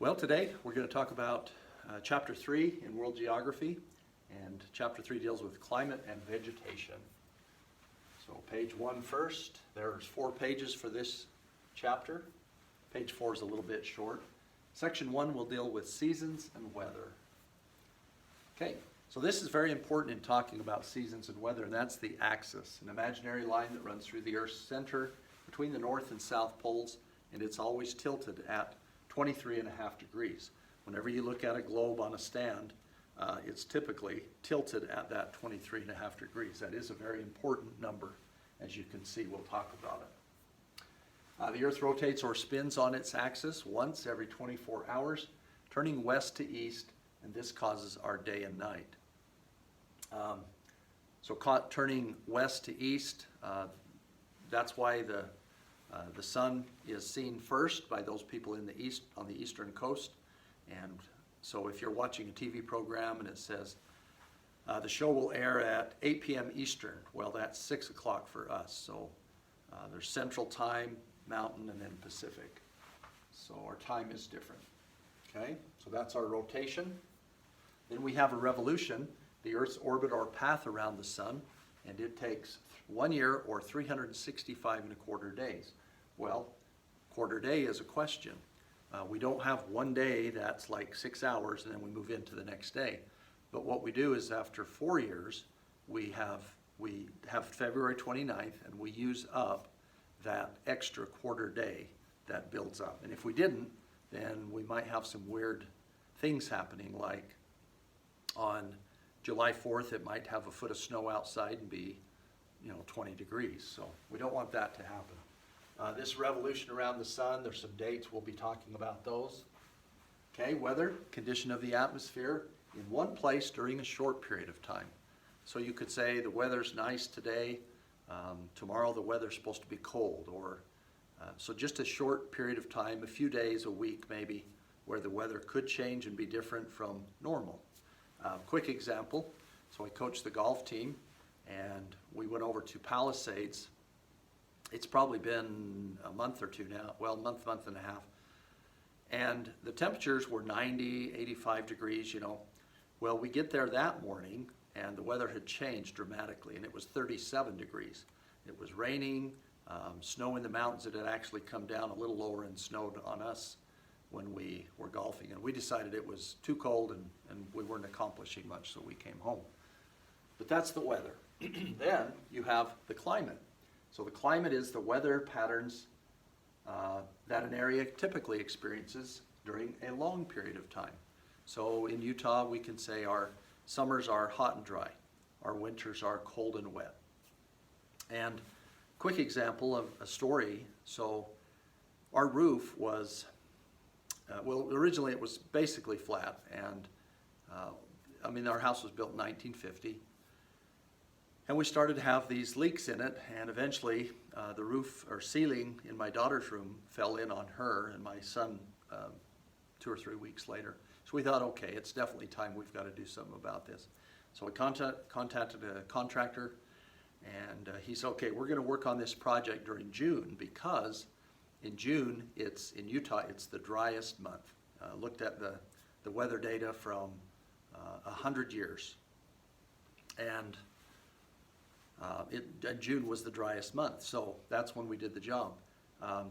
Well, today we're going to talk about Chapter 3 in World Geography, and Chapter 3 deals with climate and vegetation. So page 1 first. There's 4 pages for this chapter. Page 4 is a little bit short. Section 1 will deal with seasons and weather. Okay, so this is very important in talking about seasons and weather, and that's the axis, an imaginary line that runs through the Earth's center between the north and south poles, and it's always tilted at 23.5 degrees. Whenever you look at a globe on a stand, it's typically tilted at that 23.5 degrees. That is a very important number, as you can see. We'll talk about it. The Earth rotates or spins on its axis once every 24 hours, turning west to east, and this causes our day and night. Turning west to east, that's why the sun is seen first by those people in the east, on the eastern coast. And so if you're watching a TV program and it says the show will air at 8 p.m. Eastern, well, that's 6 o'clock for us. So there's Central Time, Mountain, and then Pacific. So our time is different. Okay, so that's our rotation. Then we have a revolution, the Earth's orbit or path around the sun, and it takes 1 year or 365.25 days. Well, quarter day is a question. We don't have one day that's like 6 hours and then we move into the next day. But what we do is after 4 years, we have February 29th, and we use up that extra quarter day that builds up. And if we didn't, then we might have some weird things happening, like on July 4th, it might have a foot of snow outside and be 20 degrees. So we don't want that to happen. This revolution around the sun, there's some dates, we'll be talking about those. Okay, weather, condition of the atmosphere in one place during a short period of time. So you could say the weather's nice today, tomorrow the weather's supposed to be cold, or so just a short period of time, a few days, a week maybe, where the weather could change and be different from normal. Quick example, so I coached the golf team, and we went over to Palisades. It's probably been a month or two now, well, month and a half. And the temperatures were 90, 85 degrees, Well, we get there that morning, and the weather had changed dramatically, and it was 37 degrees. It was raining, snow in the mountains. It had actually come down a little lower and snowed on us when we were golfing. And we decided it was too cold and we weren't accomplishing much, so we came home. But that's the weather. Then you have the climate. So the climate is the weather patterns that an area typically experiences during a long period of time. So in Utah, we can say our summers are hot and dry. Our winters are cold and wet. And quick example of a story. So our roof was, originally it was basically flat. And our house was built in 1950. And we started to have these leaks in it, and eventually the roof or ceiling in my daughter's room fell in on her and my son 2 or 3 weeks later. So we thought, okay, it's definitely time, we've got to do something about this. So we contacted a contractor, and he said, okay, we're going to work on this project during June, because in June, in Utah, it's the driest month. Looked at the weather data from 100 years. And June was the driest month, so that's when we did the job.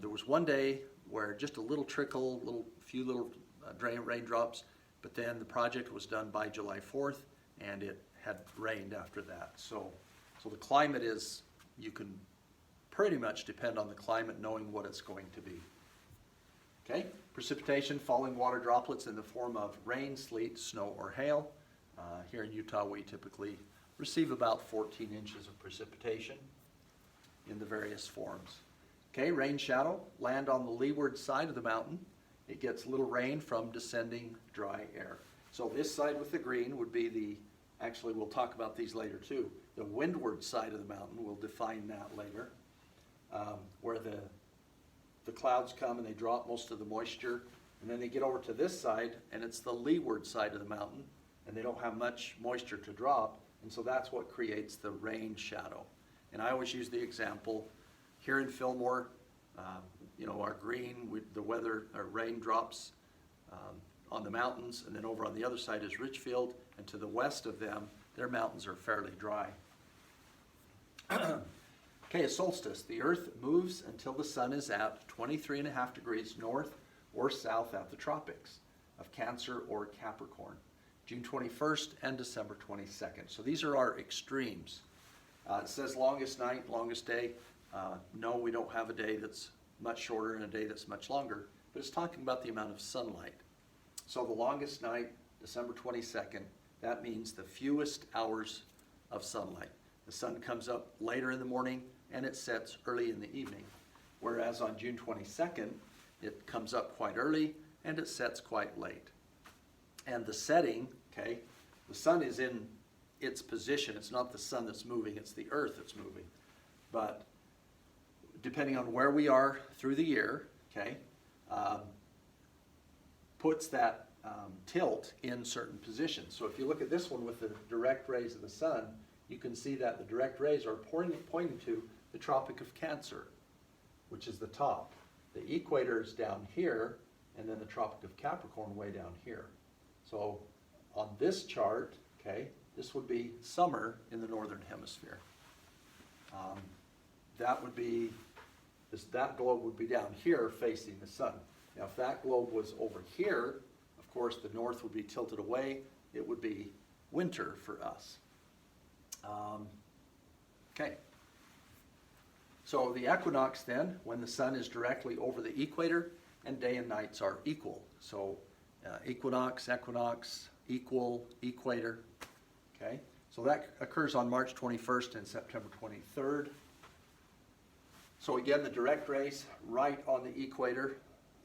There was one day where just a little trickle, few little raindrops, but then the project was done by July 4th, and it had rained after that. So the climate is, you can pretty much depend on the climate knowing what it's going to be. Okay, precipitation, falling water droplets in the form of rain, sleet, snow, or hail. Here in Utah, we typically receive about 14 inches of precipitation in the various forms. Okay, rain shadow, land on the leeward side of the mountain. It gets little rain from descending dry air. So this side with the green would be actually we'll talk about these later too. The windward side of the mountain, we'll define that later, where the clouds come and they drop most of the moisture, and then they get over to this side, and it's the leeward side of the mountain, and they don't have much moisture to drop. And so that's what creates the rain shadow. And I always use the example here in Fillmore, our green, the weather, our raindrops on the mountains, and then over on the other side is Richfield, and to the west of them, their mountains are fairly dry. Okay, a solstice. The Earth moves until the sun is at 23.5 degrees north or south at the tropics of Cancer or Capricorn, June 21st and December 22nd. So these are our extremes. It says longest night, longest day. No, we don't have a day that's much shorter and a day that's much longer, but it's talking about the amount of sunlight. So the longest night, December 22nd, that means the fewest hours of sunlight. The sun comes up later in the morning and it sets early in the evening. Whereas on June 22nd, it comes up quite early and it sets quite late. And the setting, okay, the sun is in its position. It's not the sun that's moving, it's the Earth that's moving. But depending on where we are through the year, okay, puts that tilt in certain positions. So if you look at this one with the direct rays of the sun, you can see that the direct rays are pointing to the Tropic of Cancer, which is the top. The equator is down here, and then the Tropic of Capricorn way down here. So on this chart, okay, this would be summer in the northern hemisphere. That would be, that globe would be down here facing the sun. Now if that globe was over here, of course the north would be tilted away. It would be winter for us. Okay. So the equinox then, when the sun is directly over the equator and day and nights are equal. So equinox, equal, equator. Okay. So that occurs on March 21st and September 23rd. So again, the direct rays right on the equator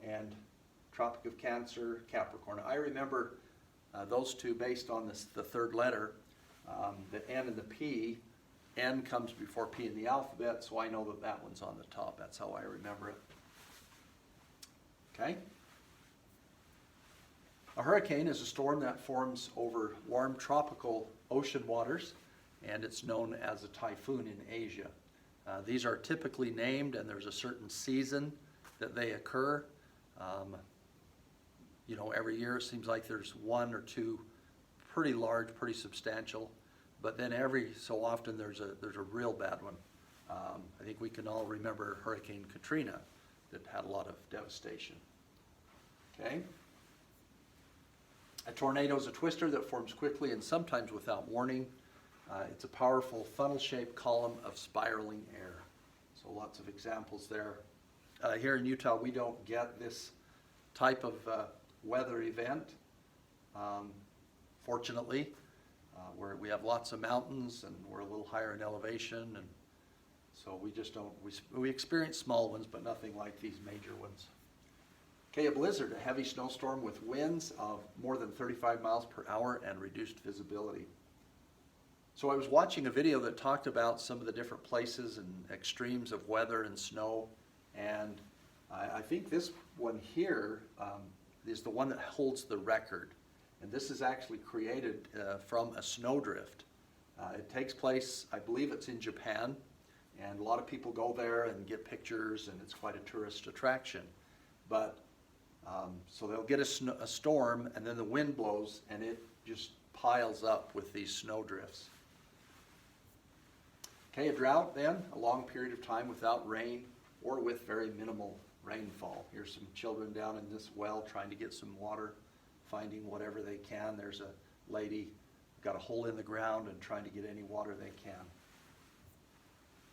and Tropic of Cancer, Capricorn. I remember those two based on the third letter, the N and the P. N comes before P in the alphabet, so I know that that one's on the top. That's how I remember it. Okay? A hurricane is a storm that forms over warm tropical ocean waters, and it's known as a typhoon in Asia. These are typically named, and there's a certain season that they occur. You know, every year it seems like there's one or two pretty large, pretty substantial, but then every so often there's a real bad one. I think we can all remember Hurricane Katrina that had a lot of devastation. Okay. A tornado is a twister that forms quickly and sometimes without warning. It's a powerful funnel-shaped column of spiraling air. So lots of examples there. Here in Utah, we don't get this type of weather event, fortunately. We have lots of mountains and we're a little higher in elevation, and so we just don't, we experience small ones, but nothing like these major ones. Okay, a blizzard, a heavy snowstorm with winds of more than 35 miles per hour and reduced visibility. So I was watching a video that talked about some of the different places and extremes of weather and snow, and I think this one here is the one that holds the record. And this is actually created from a snowdrift. It takes place, I believe it's in Japan, and a lot of people go there and get pictures, and it's quite a tourist attraction. But so they'll get a storm, and then the wind blows, and it just piles up with these snowdrifts. Okay, a drought then, a long period of time without rain or with very minimal rainfall. Here's some children down in this well trying to get some water, finding whatever they can. There's a lady got a hole in the ground and trying to get any water they can.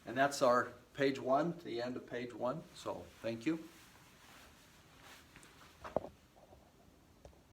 And that's our page 1, the end of page 1. So thank you.